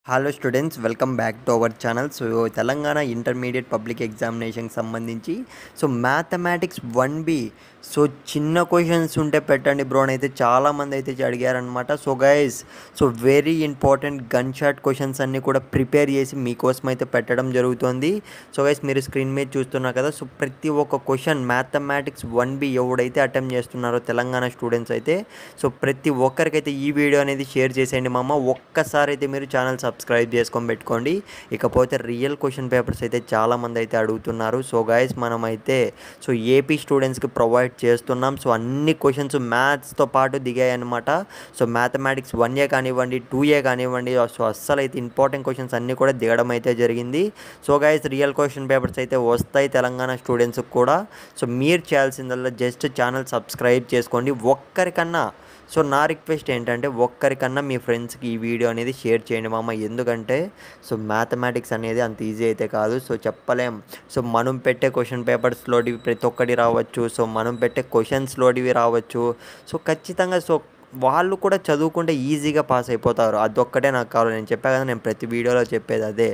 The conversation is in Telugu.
Hello students, welcome back to our channel. So Telangana intermediate public ఎగ్జామినేషన్కి సంబంధించి మ్యాథమెటిక్స్ 1B చిన్న క్వశ్చన్స్ ఉంటే పెట్టండి బ్రో అని అయితే చాలామంది అయితే అడిగారనమాట. So guys, very important gun shot questions అన్నీ కూడా ప్రిపేర్ చేసి మీకోసం అయితే పెట్టడం జరుగుతుంది. సో గైస్, మీరు స్క్రీన్ మీద చూస్తున్నారు కదా. సో ప్రతి ఒక్క క్వశ్చన్ మ్యాథమెటిక్స్ 1B ఎవడైతే అటెంప్ట్ చేస్తున్నారో తెలంగాణ స్టూడెంట్స్ అయితే ప్రతి ఒక్కరికైతే ఈ వీడియో అనేది షేర్ చేసేయండి మామ. ఒక్కసారి అయితే మీరు ఛానల్ సబ్స్క్రైబ్ చేసుకొని పెట్టుకోండి. ఇకపోతే రియల్ క్వశ్చన్ పేపర్స్ అయితే చాలామంది అయితే అడుగుతున్నారు. సో గైస్, మనమైతే ఏపీ స్టూడెంట్స్కి ప్రొవైడ్ చేస్తున్నాం. సో అన్ని క్వశ్చన్స్ మ్యాథ్స్తో పాటు దిగాయి అనమాట. సో మ్యాథమెటిక్స్ 1A కానివ్వండి, 2A కానివ్వండి, సో అస్సలు అయితే ఇంపార్టెంట్ క్వశ్చన్స్ అన్నీ కూడా దిగడం అయితే జరిగింది. So guys, real question papers అయితే వస్తాయి తెలంగాణ స్టూడెంట్స్కి కూడా. సో మీరు చేయాల్సిందల్లా జస్ట్ ఛానల్ సబ్స్క్రైబ్ చేసుకోండి. ఒక్కరికన్నా నా రిక్వెస్ట్ ఏంటంటే ఒక్కరికన్నా మీ ఫ్రెండ్స్కి ఈ వీడియో అనేది షేర్ చేయండి మామ. ఎందుకంటే మ్యాథమెటిక్స్ అనేది అంత ఈజీ అయితే కాదు. చెప్పలేం. మనం పెట్టే క్వశ్చన్ పేపర్స్లోటివి ప్రతి ఒక్కటి రావచ్చు. మనం పెట్టే క్వశ్చన్స్లోటివి రావచ్చు. ఖచ్చితంగా వాళ్ళు కూడా చదువుకుంటే ఈజీగా పాస్ అయిపోతారు. అదొక్కటే నాకు కావాలి. నేను చెప్పా కదా, నేను ప్రతి వీడియోలో చెప్పేది అదే.